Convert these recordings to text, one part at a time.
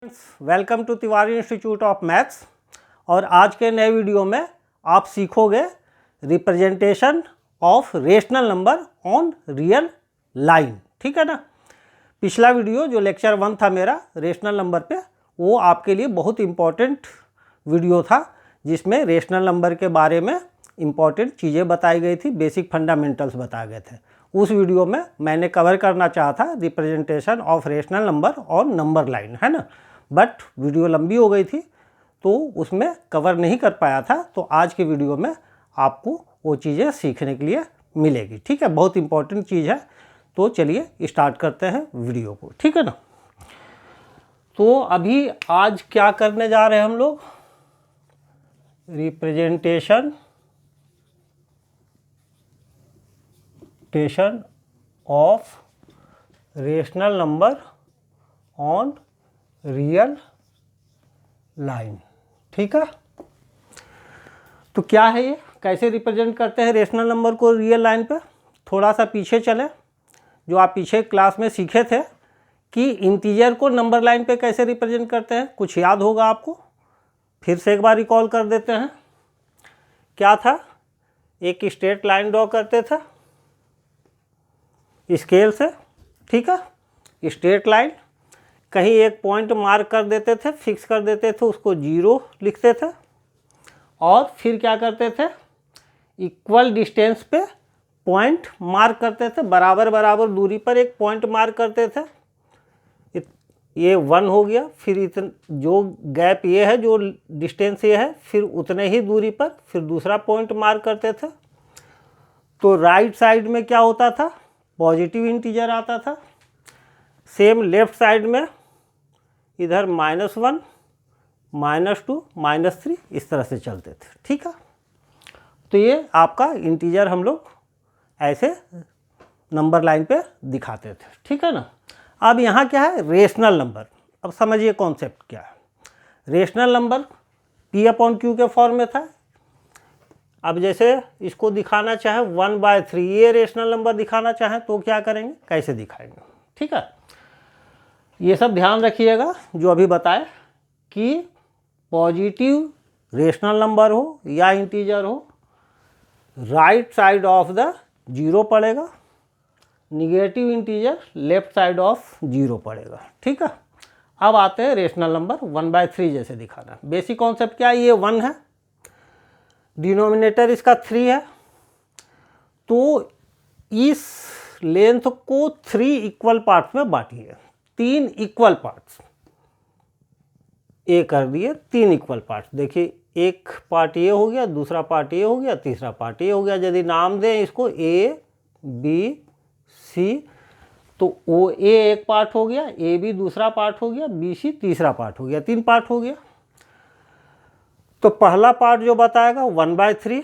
Welcome to Tiwari institute of maths. और आज के नए वीडियो में आप सीखोगे representation of rational number on real line. ठीक है ना। पिछला वीडियो जो लेक्चर 1 था मेरा रेशनल नंबर पे, वो आपके लिए बहुत इम्पॉर्टेंट वीडियो था, जिसमें रेशनल नंबर के बारे में इम्पॉर्टेंट चीज़ें बताई गई थी, बेसिक फंडामेंटल्स बताए गए थे। उस वीडियो में मैंने कवर करना चाहा था representation of rational number on number line, है ना। बट वीडियो लंबी हो गई थी तो उसमें कवर नहीं कर पाया था। तो आज के वीडियो में आपको वो चीज़ें सीखने के लिए मिलेगी। ठीक है, बहुत इंपॉर्टेंट चीज़ है। तो चलिए स्टार्ट करते हैं वीडियो को। ठीक है ना। तो अभी आज क्या करने जा रहे हैं हम लोग, representation of rational number on real line. ठीक है। तो क्या है ये, कैसे रिप्रेजेंट करते हैं रेशनल नंबर को रियल लाइन पे। थोड़ा सा पीछे चले, जो आप पीछे क्लास में सीखे थे कि इंटीजर को नंबर लाइन पे कैसे रिप्रेजेंट करते हैं, कुछ याद होगा आपको। फिर से एक बार रिकॉल कर देते हैं। क्या था, एक स्ट्रेट लाइन ड्रॉ करते थे स्केल से। ठीक है, स्ट्रेट लाइन, कहीं एक पॉइंट मार्क कर देते थे, फिक्स कर देते थे, उसको 0 लिखते थे। और फिर क्या करते थे, इक्वल डिस्टेंस पे पॉइंट मार्क करते थे, बराबर बराबर दूरी पर एक पॉइंट मार्क करते थे। ये 1 हो गया, फिर जो गैप ये है, जो डिस्टेंस ये है, फिर उतने ही दूरी पर फिर दूसरा पॉइंट मार्क करते थे। तो राइट साइड में क्या होता था, पॉजिटिव इंटीजर आता था। सेम लेफ्ट साइड में इधर -1, -2, -3 इस तरह से चलते थे। ठीक है। तो ये आपका इंटीजर हम लोग ऐसे नंबर लाइन पे दिखाते थे। ठीक है ना। अब यहाँ क्या है, रेशनल नंबर। अब समझिए कॉन्सेप्ट क्या है। रेशनल नंबर P/Q के फॉर्म में था। अब जैसे इसको दिखाना चाहे 1/3, ये रेशनल नंबर दिखाना चाहें तो क्या करेंगे, कैसे दिखाएंगे। ठीक है। ये सब ध्यान रखिएगा जो अभी बताए, कि पॉजिटिव रेशनल नंबर हो या इंटीजर हो, राइट साइड ऑफ द 0 पड़ेगा, negative integer left side of 0 पड़ेगा। ठीक है। अब आते हैं रेशनल नंबर 1/3 जैसे दिखाना। बेसिक कॉन्सेप्ट क्या है, ये 1 है, डिनोमिनेटर इसका 3 है। तो इस लेंथ को 3 इक्वल पार्ट्स में बांटिए, 3 इक्वल पार्ट्स। ए कर दिए 3 इक्वल पार्ट्स। देखिए, एक पार्ट ये हो गया, दूसरा पार्ट ये हो गया, तीसरा पार्ट ये हो गया। यदि नाम दें इसको A, B, C, तो O A एक पार्ट हो गया, A B दूसरा पार्ट हो गया, B C तीसरा पार्ट हो गया, 3 पार्ट हो गया। तो पहला पार्ट जो बताएगा 1/3,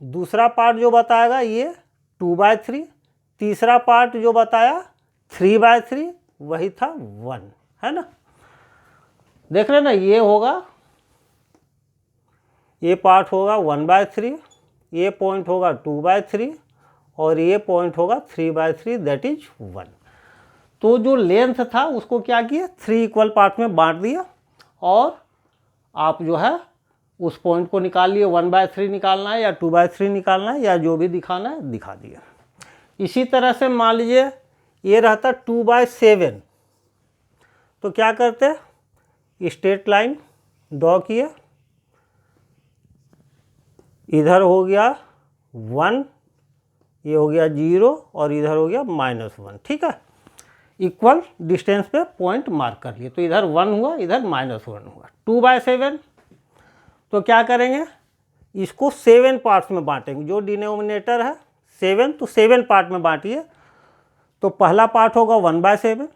दूसरा पार्ट जो बताएगा ये 2/3, तीसरा पार्ट जो बताया 3/3, वही था 1, है ना। देख रहे ना, ये होगा, ये पार्ट होगा 1/3, ये पॉइंट होगा 2/3 और ये पॉइंट होगा 3/3, दैट इज 1। तो जो लेंथ था उसको क्या किया, 3 इक्वल पार्ट में बांट दिया। और आप जो है उस पॉइंट को निकाल लिए, 1/3 निकालना है या 2/3 निकालना है, या जो भी दिखाना है दिखा दिया। इसी तरह से मान लीजिए ये रहता 2/7, तो क्या करते, स्ट्रेट लाइन ड्रॉ किए, इधर हो गया 1, ये हो गया 0 और इधर हो गया -1। ठीक है। इक्वल डिस्टेंस पे पॉइंट मार्क कर लिए, तो इधर 1 हुआ, इधर -1 हुआ। 2/7, तो क्या करेंगे, इसको 7 पार्ट्स में बांटेंगे। जो डिनोमिनेटर है 7, तो 7 पार्ट में बांटिए। तो पहला पार्ट होगा 1/7,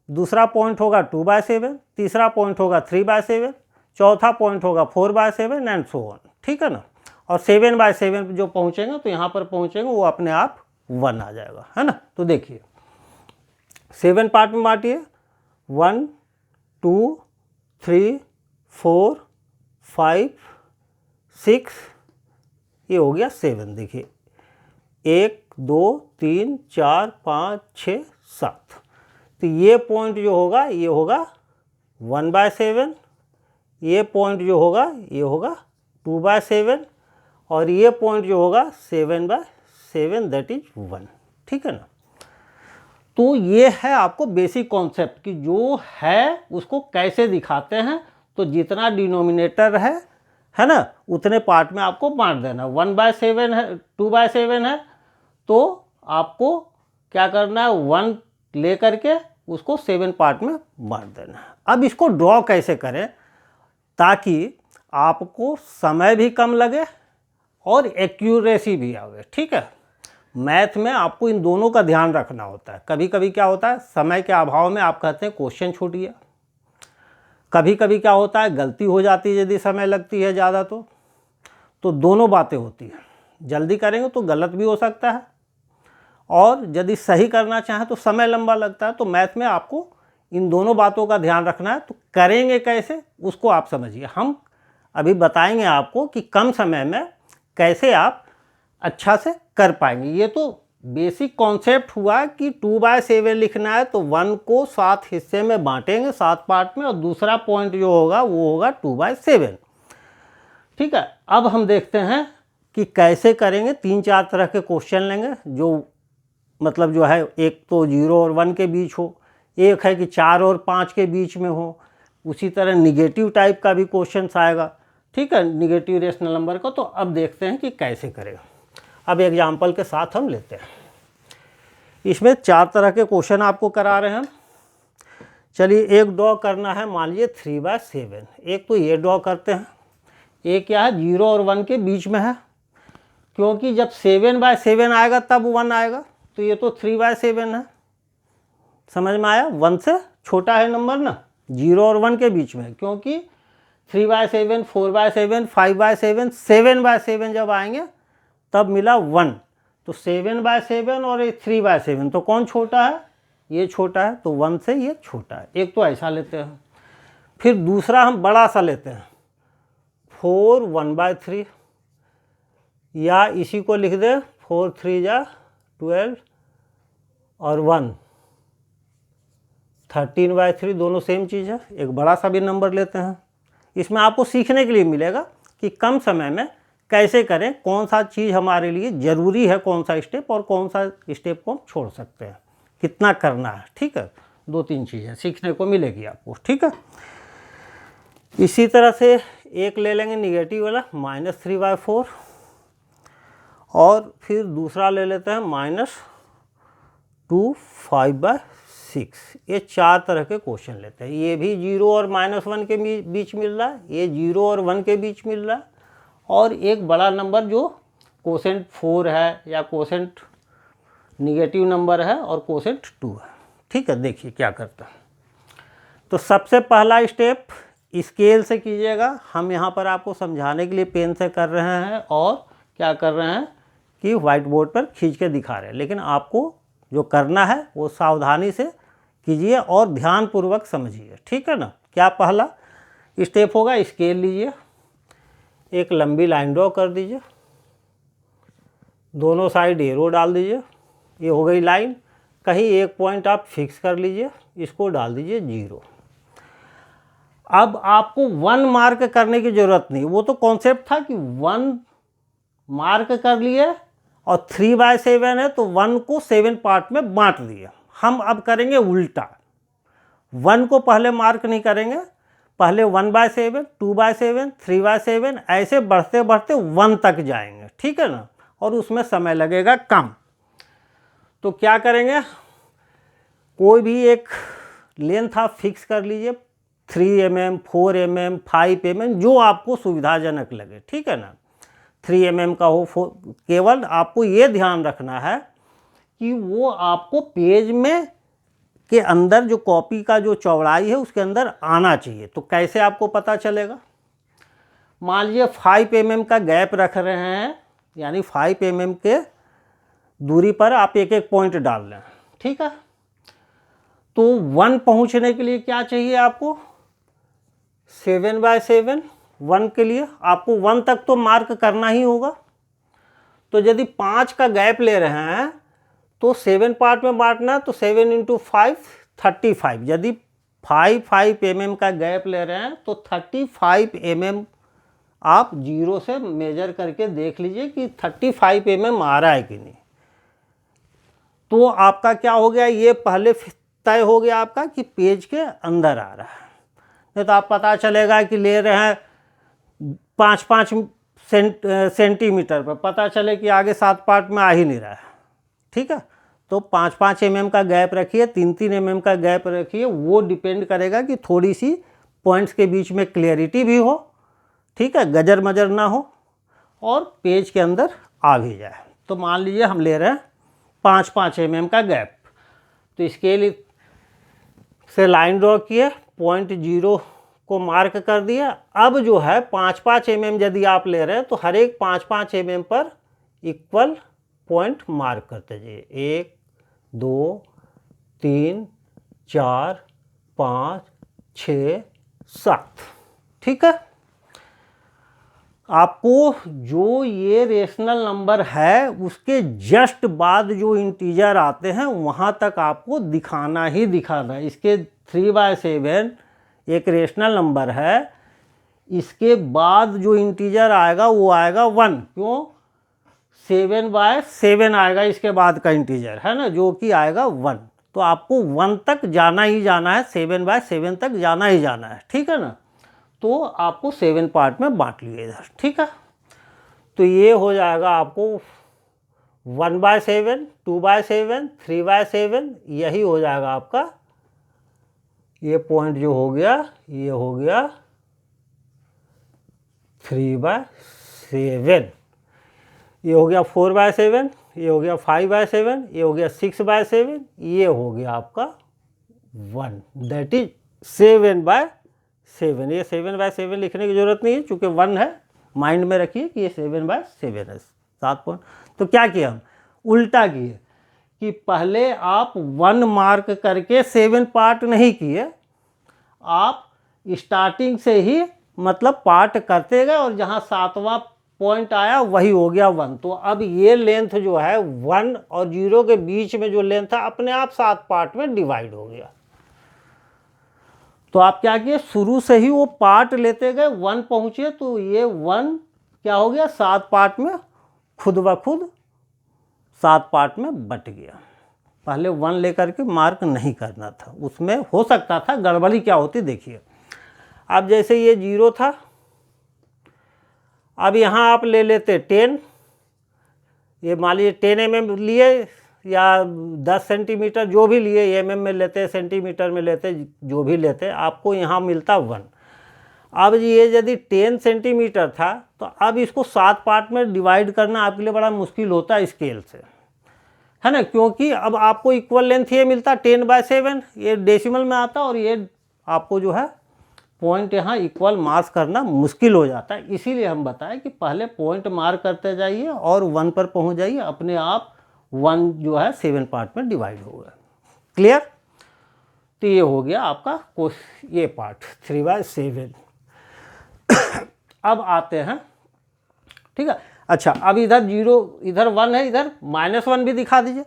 दूसरा पॉइंट होगा 2/7, तीसरा पॉइंट होगा 3/7, चौथा पॉइंट होगा 4/7 एंड सो ऑन। ठीक है ना। और 7/7 जो पहुंचेंगे, तो यहाँ पर पहुंचेंगे, वो अपने आप 1 आ जाएगा, है ना। तो देखिए 7 पार्ट में बांटिए, 1 2 3 4 5 6, ये हो गया 7। देखिए 1 2 3 4 5 6 7, तो ये पॉइंट जो होगा ये होगा 1/7, ये पॉइंट जो होगा ये होगा 2/7 और ये पॉइंट जो होगा 7/7 दैट इज 1। ठीक है ना। तो ये है आपको बेसिक कॉन्सेप्ट कि जो है उसको कैसे दिखाते हैं। तो जितना डिनोमिनेटर है ना, उतने पार्ट में आपको बांट देना। 1/7 है, 2/7 है, तो आपको क्या करना है, 1 ले करके उसको 7 पार्ट में बांट देना है। अब इसको ड्रॉ कैसे करें ताकि आपको समय भी कम लगे और एक्यूरेसी भी आवे। ठीक है, मैथ में आपको इन दोनों का ध्यान रखना होता है। कभी कभी क्या होता है, समय के अभाव में आप कहते हैं क्वेश्चन छूट गया। कभी कभी क्या होता है, गलती हो जाती है यदि समय लगती है ज़्यादा तो दोनों बातें होती हैं। जल्दी करेंगे तो गलत भी हो सकता है और यदि सही करना चाहें तो समय लंबा लगता है। तो मैथ में आपको इन दोनों बातों का ध्यान रखना है। तो करेंगे कैसे उसको आप समझिए। हम अभी बताएंगे आपको कि कम समय में कैसे आप अच्छा से कर पाएंगे। ये तो बेसिक कॉन्सेप्ट हुआ कि 2/7 लिखना है तो 1 को 7 हिस्से में बांटेंगे, 7 पार्ट में, और दूसरा पॉइंट जो होगा वो होगा 2/7। ठीक है, अब हम देखते हैं कि कैसे करेंगे। 3-4 तरह के क्वेश्चन लेंगे जो मतलब जो है, एक तो 0 और 1 के बीच हो, एक है कि 4 और 5 के बीच में हो, उसी तरह निगेटिव टाइप का भी क्वेश्चन आएगा। ठीक है, निगेटिव रेशनल नंबर का। तो अब देखते हैं कि कैसे करेगा। अब एग्जाम्पल के साथ हम लेते हैं। इसमें 4 तरह के क्वेश्चन आपको करा रहे हैं हम। चलिए, एक ड्रॉ करना है, मान लीजिए 3/7। एक तो ये ड्रॉ करते हैं। एक क्या है, 0 और 1 के बीच में है, क्योंकि जब 7/7 आएगा तब 1 आएगा। तो ये तो 3/7 है। समझ में आया, 1 से छोटा है नंबर ना, 0 और 1 के बीच में है, क्योंकि 3/7, 4/7, 5/7, 7/7 जब आएंगे तब मिला 1। तो 7/7 और 3/7, तो कौन छोटा है, ये छोटा है, तो 1 से ये छोटा है। एक तो ऐसा लेते हैं। फिर दूसरा हम बड़ा सा लेते हैं, 4 1/3, या इसी को लिख दे 4 3 जा 12 और 1 13/3, दोनों सेम चीज़ है। एक बड़ा सा भी नंबर लेते हैं। इसमें आपको सीखने के लिए मिलेगा कि कम समय में कैसे करें, कौन सा चीज़ हमारे लिए ज़रूरी है, कौन सा स्टेप, और कौन सा स्टेप को हम छोड़ सकते हैं, कितना करना है। ठीक है, 2-3 चीज़ें सीखने को मिलेगी आपको। ठीक है, इसी तरह से एक ले लेंगे निगेटिव वाला, -3/4, और फिर दूसरा ले लेते हैं -2 5/6। ये 4 तरह के क्वेश्चन लेते हैं। ये भी 0 और -1 के बीच मिल रहा है, ये 0 और 1 के बीच मिल रहा है, और एक बड़ा नंबर जो कोसेंट 4 है, या कोसेंट निगेटिव नंबर है, और कोसेंट 2 है। ठीक है, देखिए क्या करता है। तो सबसे पहला स्टेप स्केल से कीजिएगा। हम यहाँ पर आपको समझाने के लिए पेन से कर रहे हैं और क्या कर रहे हैं कि व्हाइट बोर्ड पर खींच के दिखा रहे हैं, लेकिन आपको जो करना है वो सावधानी से कीजिए और ध्यानपूर्वक समझिए। ठीक है ना। क्या पहला स्टेप होगा, स्केल लीजिए, एक लंबी लाइन ड्रॉ कर दीजिए, दोनों साइड एरो डाल दीजिए। ये हो गई लाइन। कहीं एक पॉइंट आप फिक्स कर लीजिए, इसको डाल दीजिए 0। अब आपको 1 मार्क करने की ज़रूरत नहीं, वो तो कॉन्सेप्ट था कि 1 मार्क कर लिए, और 3/7 है तो 1 को 7 पार्ट में बांट दिए। हम अब करेंगे उल्टा, 1 को पहले मार्क नहीं करेंगे, पहले 1/7, 2/7, 3/7, ऐसे बढ़ते बढ़ते 1 तक जाएंगे। ठीक है ना, और उसमें समय लगेगा कम। तो क्या करेंगे, कोई भी एक लेंथ आप फिक्स कर लीजिए, 3 mm, 4 mm, 5 mm, जो आपको सुविधाजनक लगे। ठीक है ना, 3 mm का हो, केवल आपको ये ध्यान रखना है कि वो आपको पेज में के अंदर जो कॉपी का जो चौड़ाई है उसके अंदर आना चाहिए। तो कैसे आपको पता चलेगा, मान लीजिए 5 mm का गैप रख रहे हैं, यानी 5 mm के दूरी पर आप एक एक पॉइंट डाल लें। ठीक है, तो 1 पहुंचने के लिए क्या चाहिए आपको, 7/7। 1 के लिए आपको 1 तक तो मार्क करना ही होगा। तो यदि 5 का गैप ले रहे हैं तो 7 पार्ट में बांटना, तो 7 × 5 35। यदि 5 mm का गैप ले रहे हैं तो 35 mm आप जीरो से मेजर करके देख लीजिए कि 35 mm आ रहा है कि नहीं। तो आपका क्या हो गया, ये पहले तय हो गया आपका कि पेज के अंदर आ रहा है। नहीं तो आप पता चलेगा कि ले रहे हैं 5-5 सेंटीमीटर पर, पता चले कि आगे 7 पार्ट में आ ही नहीं रहा है। ठीक है, तो 5-5 mm का गैप रखिए, 3-3 mm का गैप रखिए। वो डिपेंड करेगा कि थोड़ी सी पॉइंट्स के बीच में क्लियरिटी भी हो, ठीक है, गजर मजर ना हो और पेज के अंदर आ भी जाए। तो मान लीजिए हम ले रहे हैं 5-5 mm का गैप, तो स्केल से लाइन ड्रॉ किए, पॉइंट 0 को मार्क कर दिया। अब जो है 5-5 mm यदि आप ले रहे हैं तो हर एक 5-5 mm पर इक्वल पॉइंट मार्क करते जाइए। 1 2 3 4 5 6 7। ठीक है, आपको जो ये रेशनल नंबर है उसके जस्ट बाद जो इंटीजर आते हैं वहाँ तक आपको दिखाना ही दिखाना है। इसके 3/7 एक रेशनल नंबर है, इसके बाद जो इंटीजर आएगा वो आएगा 1। क्यों? 7/7 आएगा इसके बाद का इंटीजर, है ना, जो कि आएगा 1। तो आपको 1 तक जाना ही जाना है, 7/7 तक जाना ही जाना है। ठीक है ना, तो आपको 7 पार्ट में बांट लिए इधर। ठीक है, तो ये हो जाएगा आपको 1/7, 2/7, 3/7, यही हो जाएगा आपका। ये पॉइंट जो हो गया ये हो गया 3/7, ये हो गया 4/7, ये हो गया 5/7, ये हो गया 6/7, ये हो गया आपका 1, दैट इज 7/7। ये 7/7 लिखने की जरूरत नहीं है क्योंकि 1 है, माइंड में रखिए कि ये 7/7 है, 7 पॉइंट। तो क्या किया हम, उल्टा किए कि पहले आप 1 मार्क करके 7 पार्ट नहीं किए, आप स्टार्टिंग से ही मतलब पार्ट करते गए और जहाँ 7वां पॉइंट आया वही हो गया 1। तो अब ये लेंथ जो है 1 और 0 के बीच में जो लेंथ है अपने आप 7 पार्ट में डिवाइड हो गया। तो आप क्या किए, शुरू से ही वो पार्ट लेते गए, 1 पहुंचे तो ये 1 क्या हो गया, 7 पार्ट में खुद ब खुद 7 पार्ट में बट गया। पहले 1 लेकर के मार्क नहीं करना था, उसमें हो सकता था गड़बड़ी क्या होती देखिए। अब जैसे ये 0 था, अब यहाँ आप ले लेते 10, ये मान लीजिए 10 mm लिए या 10 सेंटीमीटर जो भी लिए, mm में लेते, सेंटीमीटर में लेते, जो भी लेते, आपको यहाँ मिलता 1। अब ये यदि 10 सेंटीमीटर था तो अब इसको 7 पार्ट में डिवाइड करना आपके लिए बड़ा मुश्किल होता है स्केल से, है ना, क्योंकि अब आपको इक्वल लेंथ ये मिलता 10/7, ये डेसिमल में आता और ये आपको जो है पॉइंट यहाँ इक्वल मार्क करना मुश्किल हो जाता है। इसीलिए हम बताएं कि पहले पॉइंट मार्क करते जाइए और 1 पर पहुँच जाइए, अपने आप 1 जो है 7 पार्ट में डिवाइड होगा। क्लियर? तो ये हो गया आपका ये पार्ट 3/7। अब आते हैं, ठीक है, अच्छा, अब इधर 0, इधर 1 है, इधर -1 भी दिखा दीजिए।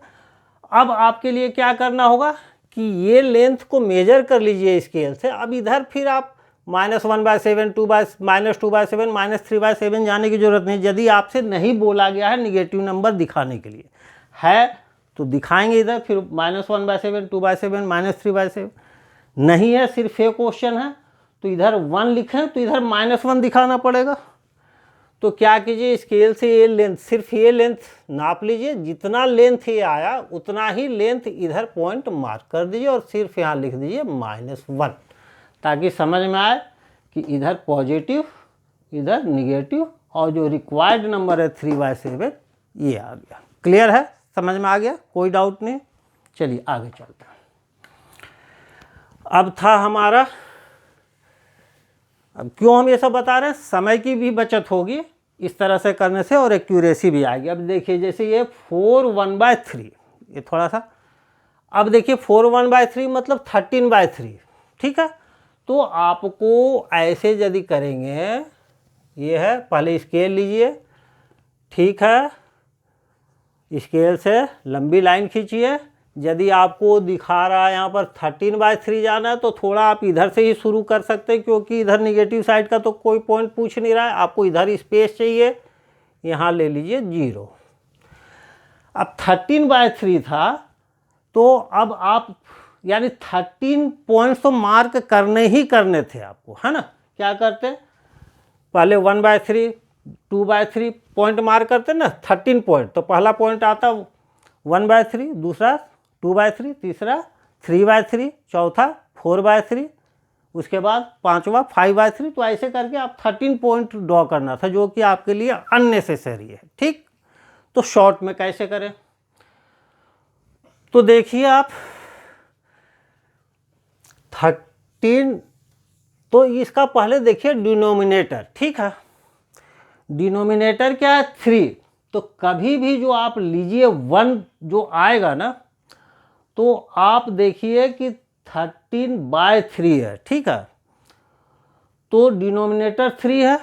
अब आपके लिए क्या करना होगा कि ये लेंथ को मेजर कर लीजिए स्केल से। अब इधर फिर आप -1/7, -2/7, -3/7 जाने की जरूरत नहीं। यदि आपसे नहीं बोला गया है निगेटिव नंबर दिखाने के लिए, है तो दिखाएंगे इधर, फिर -1/7, 2/7, -3/7। नहीं है, सिर्फ ये क्वेश्चन है तो इधर 1 लिखें तो इधर -1 दिखाना पड़ेगा। तो क्या कीजिए, स्केल से ये लेंथ, सिर्फ ये लेंथ नाप लीजिए, जितना लेंथ ये आया उतना ही लेंथ इधर पॉइंट मार्क कर दीजिए और सिर्फ यहाँ लिख दीजिए -1, ताकि समझ में आए कि इधर पॉजिटिव इधर निगेटिव और जो रिक्वायर्ड नंबर है 3/7 ये आ गया। क्लियर है, समझ में आ गया, कोई डाउट नहीं। चलिए आगे चलते हैं। अब था हमारा, अब क्यों हम ये सब बता रहे हैं, समय की भी बचत होगी इस तरह से करने से और एक्यूरेसी भी आएगी। अब देखिए जैसे ये 4/1/3, ये थोड़ा सा, अब देखिए 4/1/3 मतलब 13/3, ठीक है। तो आपको ऐसे यदि करेंगे, ये है, पहले स्केल लीजिए, ठीक है, स्केल से लंबी लाइन खींचिए, यदि आपको दिखा रहा है यहाँ पर 13/3 जाना है तो थोड़ा आप इधर से ही शुरू कर सकते हैं, क्योंकि इधर निगेटिव साइड का तो कोई पॉइंट पूछ नहीं रहा है, आपको इधर स्पेस चाहिए, यहाँ ले लीजिए 0। अब 13/3 था तो अब आप यानी 13 पॉइंट्स तो मार्क करने ही करने थे आपको, है ना। क्या करते, पहले 1/3 2/3 पॉइंट मार्क करते ना, 13 पॉइंट। तो पहला पॉइंट आता 1/3, दूसरा 2/3, तीसरा 3/3, चौथा 4/3, उसके बाद पांचवा 5/3। तो ऐसे करके आप 13 पॉइंट ड्रॉ करना था, जो कि आपके लिए अननेसेसरी है। ठीक, तो शॉर्ट में कैसे करें, तो देखिए आप 13, तो इसका पहले देखिए डिनोमिनेटर। ठीक है, डिनोमिनेटर क्या है 3, तो कभी भी जो आप लीजिए 1 जो आएगा ना, तो आप देखिए कि 13/3 है। ठीक है, तो डिनोमिनेटर 3 है।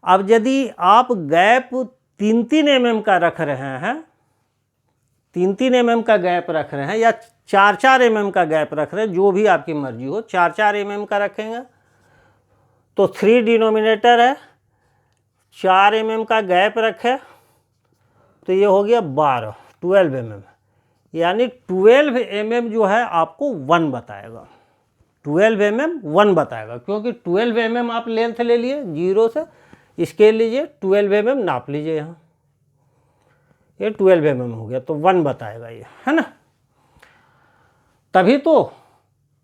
अब यदि आप गैप 3-3 mm का रख रहे हैं, 3-3 mm का गैप रख रहे हैं, या 4-4 mm का गैप रख रहे हैं, जो भी आपकी मर्जी हो, 4-4 mm का रखेंगे तो 3 डिनोमिनेटर है, 4 mm का गैप रखे तो ये हो गया 12 mm, यानी 12 mm जो है आपको 1 बताएगा, 12 mm 1 बताएगा, क्योंकि 12 mm आप लेंथ ले लिए 0 से, स्केल लीजिए 12 mm नाप लीजिए, यहाँ ये 12 mm हो गया, तो 1 बताएगा ये, है ना। तभी तो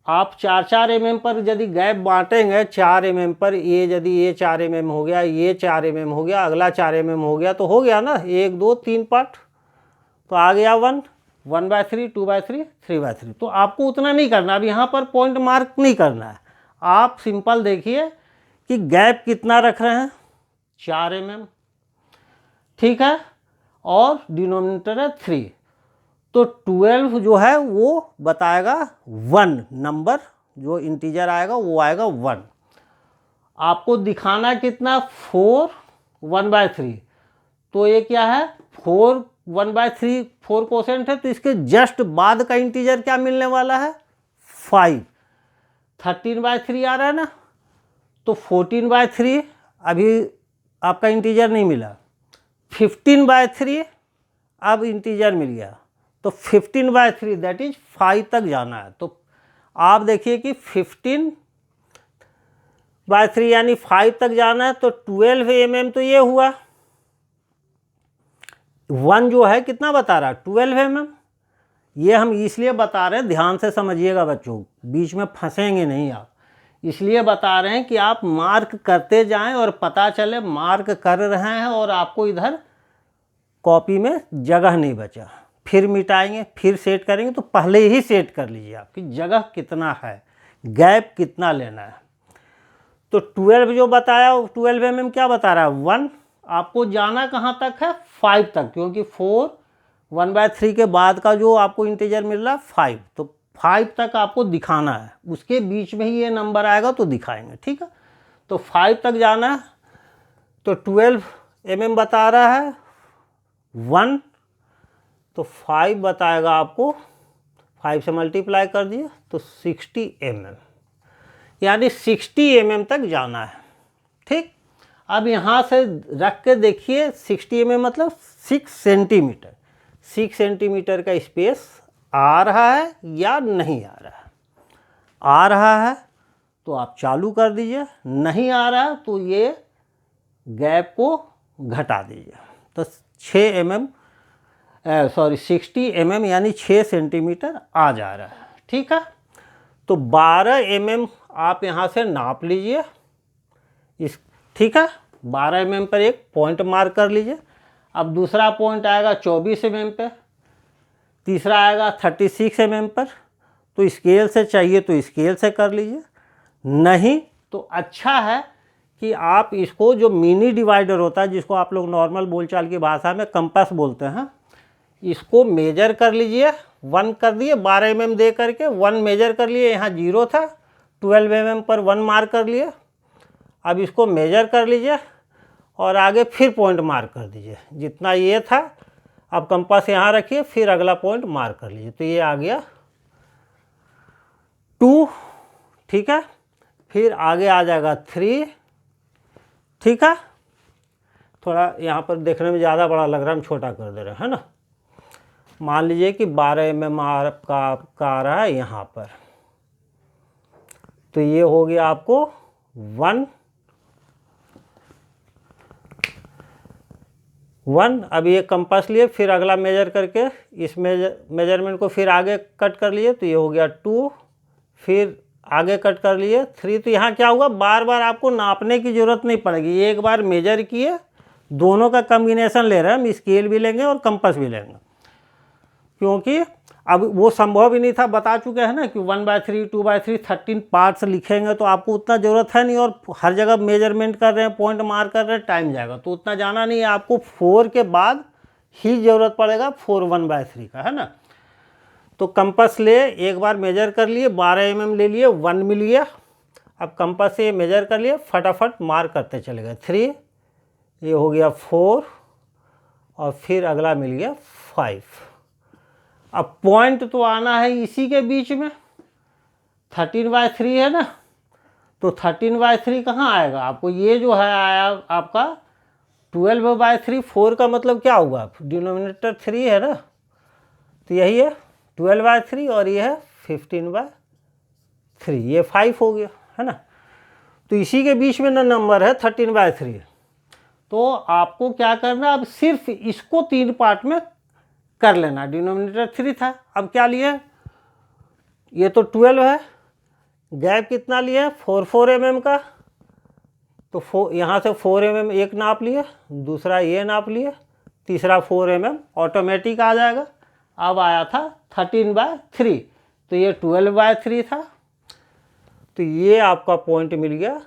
आप 4-4 mm पर यदि गैप बांटेंगे, 4 mm पर, ये यदि ये 4 mm हो गया, ये 4 mm हो गया, अगला 4 mm हो गया, तो हो गया ना 1 2 3 पार्ट, तो आ गया 1, 1/3, 2/3, 3/3। तो आपको उतना नहीं करना, अब यहाँ पर पॉइंट मार्क नहीं करना है, आप सिंपल देखिए कि गैप कितना रख रहे हैं, 4 mm। ठीक है, और डिनोमिनेटर है 3, तो 12 जो है वो बताएगा 1 नंबर, जो इंटीजर आएगा वो आएगा 1। आपको दिखाना कितना, 4 1/3, तो ये क्या है 4 1/3, 4 कोसेंट है, तो इसके जस्ट बाद का इंटीजर क्या मिलने वाला है 5। 13/3 आ रहा है ना, तो 14/3 अभी आपका इंटीजर नहीं मिला, 15/3 अब इंटीजर मिल गया, तो 15/3 दैट इज 5 तक जाना है। तो आप देखिए कि 15/3 यानी 5 तक जाना है, तो 12 mm तो ये हुआ, 1 जो है कितना बता रहा है 12 mm। ये हम इसलिए बता रहे हैं, ध्यान से समझिएगा बच्चों, बीच में फंसेंगे नहीं आप, इसलिए बता रहे हैं कि आप मार्क करते जाएं और पता चले मार्क कर रहे हैं और आपको इधर कॉपी में जगह नहीं बचा, फिर मिटाएंगे फिर सेट करेंगे, तो पहले ही सेट कर लीजिए आपकी जगह कितना है, गैप कितना लेना है। तो 12 जो बताया 12 mm क्या बता रहा है 1, आपको जाना कहाँ तक है 5 तक, क्योंकि 4 1/3 के बाद का जो आपको इंटीजर मिल रहा है 5, तो 5 तक आपको दिखाना है, उसके बीच में ही ये नंबर आएगा तो दिखाएंगे। ठीक है, तो 5 तक जाना है, तो 12 mm बता रहा है 1, तो 5 बताएगा आपको, 5 से मल्टीप्लाई कर दिया तो 60 mm, यानी 60 mm तक जाना है। ठीक, अब यहाँ से रख के देखिए 60 mm मतलब 6 सेंटीमीटर, 6 सेंटीमीटर का स्पेस आ रहा है या नहीं आ रहा है। आ रहा है तो आप चालू कर दीजिए, नहीं आ रहा है तो ये गैप को घटा दीजिए, तो 6 mm 60 mm यानी 6 सेंटीमीटर आ जा रहा है। ठीक है, तो 12 mm आप यहाँ से नाप लीजिए इस। ठीक है, 12 mm पर एक पॉइंट मार्क कर लीजिए। अब दूसरा पॉइंट आएगा 24 mm पे, तीसरा आएगा 36 mm पर, तो स्केल से चाहिए तो स्केल से कर लीजिए, नहीं तो अच्छा है कि आप इसको जो मिनी डिवाइडर होता है, जिसको आप लोग नॉर्मल बोलचाल की भाषा में कंपास बोलते हैं, इसको मेजर कर लीजिए, 1 कर दिए 12 mm दे करके 1 मेजर कर लिए, यहाँ 0 था 12 mm पर 1 मार्क कर लिए। अब इसको मेजर कर लीजिए और आगे फिर पॉइंट मार्क कर दीजिए, जितना ये था अब कंपास यहाँ रखिए, फिर अगला पॉइंट मार्क कर लीजिए। तो ये आ गया 2, ठीक है। फिर आगे आ जाएगा 3, ठीक है। थोड़ा यहाँ पर देखने में ज़्यादा बड़ा लग रहा है, हम छोटा कर दे रहे हैं, है ना। मान लीजिए कि 12 mm आपका आ रहा है यहाँ पर, तो ये हो गया आपको 1। अब ये कंपास लिए, फिर अगला मेजर करके इस मेजरमेंट को फिर आगे कट कर लिए, तो ये हो गया 2। फिर आगे कट कर लिए 3। तो यहाँ क्या होगा, बार बार आपको नापने की ज़रूरत नहीं पड़ेगी। एक बार मेजर किए, दोनों का कम्बिनेशन ले रहे हैं हम, स्केल भी लेंगे और कंपास भी लेंगे, क्योंकि अब वो संभव ही नहीं था, बता चुके हैं ना कि 1/3, 2/3, 13 पार्ट्स लिखेंगे तो आपको उतना ज़रूरत है नहीं, और हर जगह मेजरमेंट कर रहे हैं, पॉइंट मार्क कर रहे हैं, टाइम जाएगा, तो उतना जाना नहीं है। आपको 4 के बाद ही ज़रूरत पड़ेगा 4 1/3 का, है ना। तो कंपास ले, एक बार मेजर कर लिए, 12 mm ले लिए, 1 मिल गया। अब कंपास से मेजर कर लिए, फटाफट मार्क करते चले गए। 3, ये हो गया 4, और फिर अगला मिल गया 5। अब पॉइंट तो आना है इसी के बीच में, 13/3 है ना, तो 13/3 कहाँ आएगा आपको, ये जो है आया आपका 12/3। 4 का मतलब क्या हुआ, डिनोमिनेटर 3 है ना, तो यही है 12/3, और ये है 15/3, ये 5 हो गया, है ना। तो इसी के बीच में ना नंबर है 13/3। तो आपको क्या करना, अब सिर्फ इसको 3 पार्ट में कर लेना। डिनोमिनेटर 3 था, अब क्या लिए, ये तो 12 है, गैप कितना लिया, 4 mm का, तो यहाँ से 4 mm एक नाप लिए, दूसरा ये नाप लिए, तीसरा 4 mm ऑटोमेटिक आ जाएगा। अब आया था 13/3, तो ये 12/3 था, तो ये आपका पॉइंट मिल गया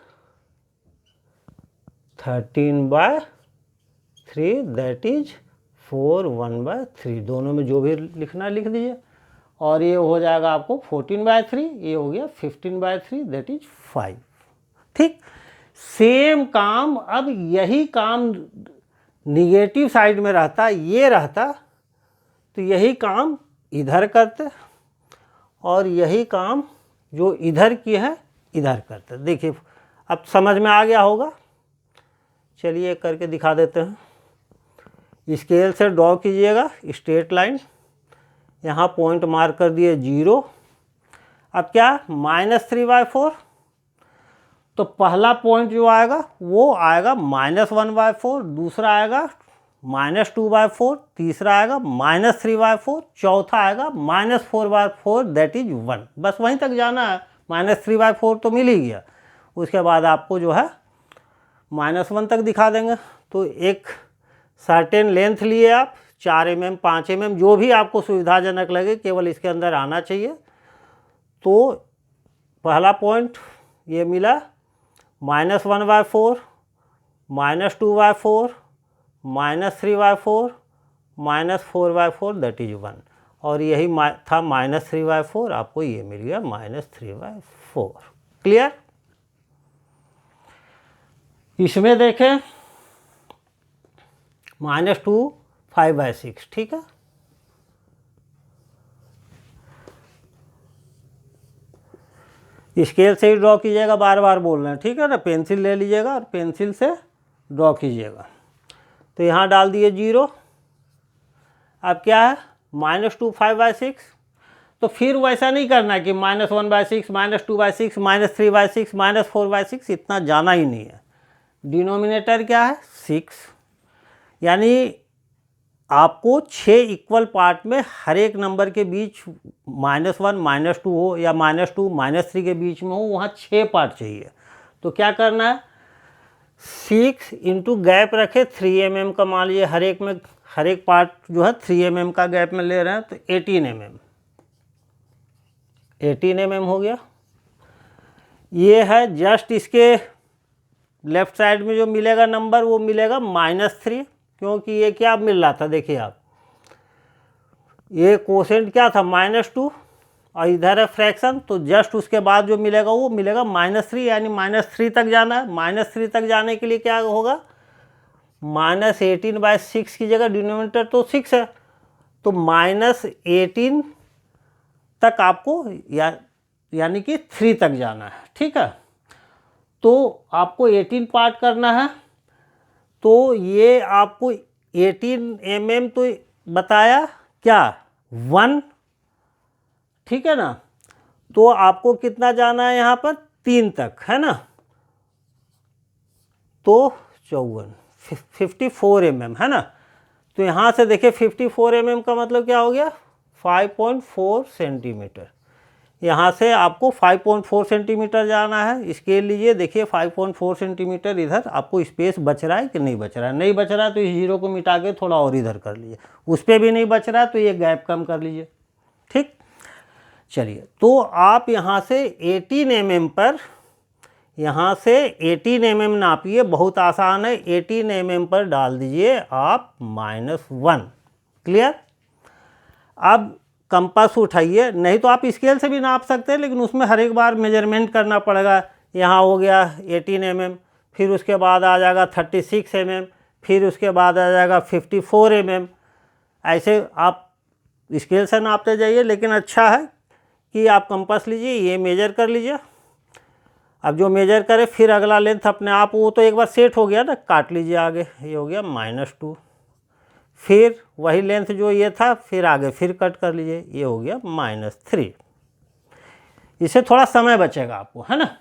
13/3, दैट इज 4 1/3। दोनों में जो भी लिखना लिख दीजिए, और ये हो जाएगा आपको 14/3, ये हो गया 15/3, दैट इज 5। ठीक, सेम काम, अब यही काम निगेटिव साइड में रहता, ये रहता, तो यही काम इधर करते, और यही काम जो इधर की है इधर करते। देखिए अब समझ में आ गया होगा, चलिए करके दिखा देते हैं। स्केल से ड्रॉ कीजिएगा स्ट्रेट लाइन, यहाँ पॉइंट मार्क कर दिए 0। अब क्या, -3/4, तो पहला पॉइंट जो आएगा वो आएगा -1/4, दूसरा आएगा -2/4, तीसरा आएगा -3/4, चौथा आएगा -4/4, दैट इज 1। बस वहीं तक जाना है, -3/4 तो मिल ही गया। उसके बाद आपको जो है -1 तक दिखा देंगे। तो एक सर्टेन लेंथ लिए आप, 4 mm, 5 mm, जो भी आपको सुविधाजनक लगे, केवल इसके अंदर आना चाहिए। तो पहला पॉइंट ये मिला -1/4, -2/4, -3/4, -4/4, दैट इज 1, और यही था -3/4, आपको ये मिल गया -3/4। क्लियर। इसमें देखें -2 5/6, ठीक है। स्केल से ही ड्रॉ कीजिएगा, बार बार बोल रहे हैं, ठीक है ना। पेंसिल ले लीजिएगा और पेंसिल से ड्रॉ कीजिएगा। तो यहाँ डाल दिए 0। अब क्या है, -2 5/6, तो फिर वैसा नहीं करना कि -1/6, -2/6, -3/6, -4/6, इतना जाना ही नहीं है। डिनोमिनेटर क्या है 6, यानी आपको 6 इक्वल पार्ट में हर एक नंबर के बीच -1 -2 हो, या -2 -3 के बीच में हो, वहाँ 6 पार्ट चाहिए। तो क्या करना है, 6 इंटू गैप रखे 3 mm का, मान लीजिए हर एक में, हर एक पार्ट जो है 3 mm का गैप में ले रहे हैं, तो 18 mm, 18 mm हो गया। ये है जस्ट इसके लेफ्ट साइड में जो मिलेगा नंबर, वो मिलेगा -3, क्योंकि ये क्या मिल रहा था, देखिए आप, ये कोसेंट क्या था -2, और इधर है फ्रैक्शन, तो जस्ट उसके बाद जो मिलेगा वो मिलेगा -3, यानी -3 तक जाना है। -3 तक जाने के लिए क्या होगा, -18/6 की जगह डिनोमिनेटर तो 6 है, तो -18 तक आपको यानी कि 3 तक जाना है। ठीक है, तो आपको 18 पार्ट करना है, तो ये आपको 18 mm तो बताया क्या 1, ठीक है ना, तो आपको कितना जाना है यहाँ पर 3 तक, है ना, तो 54 mm है ना। तो यहाँ से देखिए 54 mm का मतलब क्या हो गया 5.4 सेंटीमीटर। यहाँ से आपको 5.4 सेंटीमीटर जाना है। स्केल लीजिए, देखिए 5.4 सेंटीमीटर इधर आपको स्पेस बच रहा है कि नहीं बच रहा है। नहीं बच रहा है तो इस जीरो को मिटा के थोड़ा और इधर कर लीजिए। उस पर भी नहीं बच रहा है तो ये गैप कम कर लीजिए। ठीक, चलिए, तो आप यहाँ से 18 mm पर, यहाँ से 18 mm नापिए, बहुत आसान है। 18 mm पर डाल दीजिए आप -1। क्लियर। अब कंपास उठाइए, नहीं तो आप स्केल से भी नाप सकते हैं, लेकिन उसमें हर एक बार मेजरमेंट करना पड़ेगा। यहाँ हो गया 18 mm, फिर उसके बाद आ जाएगा 36 mm, फिर उसके बाद आ जाएगा 54 mm। ऐसे आप स्केल से नापते जाइए, लेकिन अच्छा है कि आप कंपास लीजिए, ये मेजर कर लीजिए। अब जो मेजर करे फिर अगला लेंथ अपने आप, वो तो एक बार सेट हो गया ना, काट लीजिए आगे, ये हो गया -2। फिर वही लेंथ जो ये था फिर आगे फिर कट कर लीजिए, ये हो गया -3। इससे थोड़ा समय बचेगा आपको, है ना।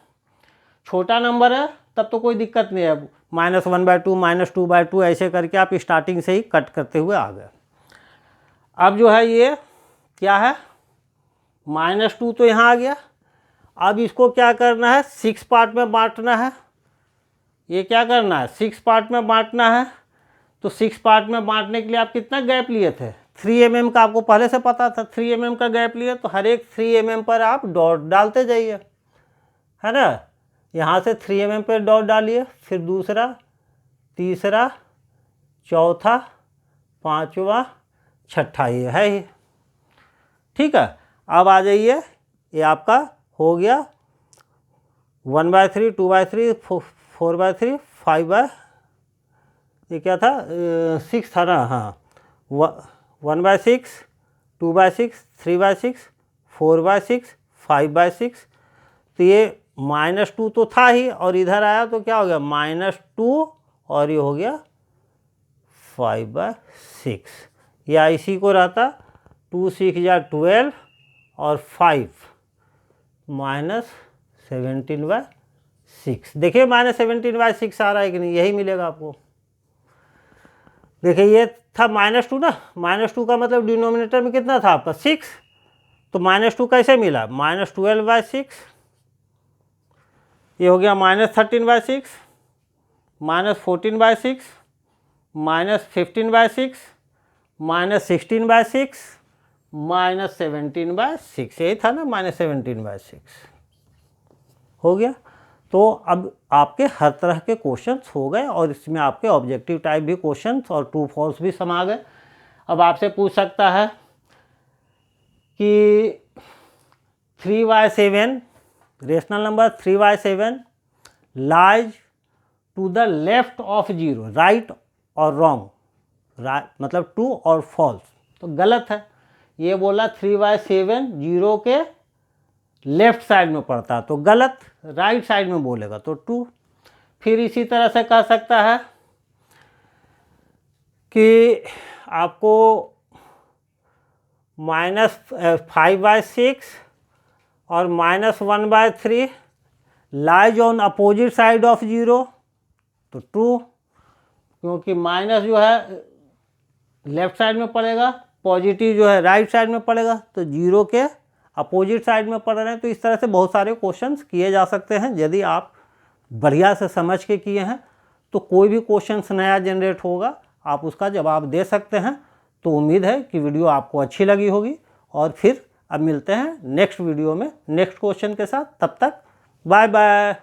छोटा नंबर है तब तो कोई दिक्कत नहीं है, -1/2 -2/2 ऐसे करके आप स्टार्टिंग से ही कट करते हुए आ गए। अब जो है ये क्या है, -2 तो यहाँ आ गया। अब इसको क्या करना है, 6 पार्ट में बांटना है। ये क्या करना है, 6 पार्ट में बांटना है। तो 6 पार्ट में बांटने के लिए आप कितना गैप लिए थे, 3 mm का आपको पहले से पता था, 3 mm का गैप लिए, तो हर एक 3 mm पर आप डॉट डालते जाइए, है ना। यहाँ से 3 mm पर डॉट डालिए, फिर दूसरा, तीसरा, चौथा, पाँचवा, छठा, ये है ही। ठीक है, अब आ जाइए, ये आपका हो गया 1/3, 2/3, 4/3, 5/, ये क्या था 6 था ना, हाँ, 1/6, 2/6, 3/6, 4/6, 5/6। तो ये -2 तो था ही, और इधर आया तो क्या हो गया -2, और ये हो गया 5/6, या इसी को रहता 2 6 या 12 और 5 -17/6। देखिए -17/6 आ रहा है कि नहीं, यही मिलेगा आपको। देखिए ये था -2 ना, -2 का मतलब डिनोमिनेटर में कितना था आपका 6, तो -2 कैसे मिला, -12/6, ये हो गया -13/6, -14/6, -15/6, -16/6, -17/6, यही था ना -17/6 हो गया। तो अब आपके हर तरह के क्वेश्चंस हो गए, और इसमें आपके ऑब्जेक्टिव टाइप भी क्वेश्चंस और ट्रू फॉल्स भी समा गए। अब आपसे पूछ सकता है कि 3/7 rational number 3/7 lies to the left of 0, right और रॉन्ग, मतलब ट्रू और फॉल्स, तो गलत है। ये बोला 3/7 0 के लेफ्ट साइड में पड़ता है, तो गलत। राइट साइड में बोलेगा तो ट्रू। फिर इसी तरह से कह सकता है कि आपको -5/6 और -1/3 lies on opposite side of 0, तो ट्रू, क्योंकि माइनस जो है लेफ्ट साइड में पड़ेगा, पॉजिटिव जो है राइट साइड में पड़ेगा, तो 0 के अपोजिट साइड में पड़ रहे हैं। तो इस तरह से बहुत सारे क्वेश्चंस किए जा सकते हैं। यदि आप बढ़िया से समझ के किए हैं तो कोई भी क्वेश्चंस नया जनरेट होगा, आप उसका जवाब दे सकते हैं। तो उम्मीद है कि वीडियो आपको अच्छी लगी होगी, और फिर अब मिलते हैं नेक्स्ट वीडियो में नेक्स्ट क्वेश्चन के साथ। तब तक बाय बाय।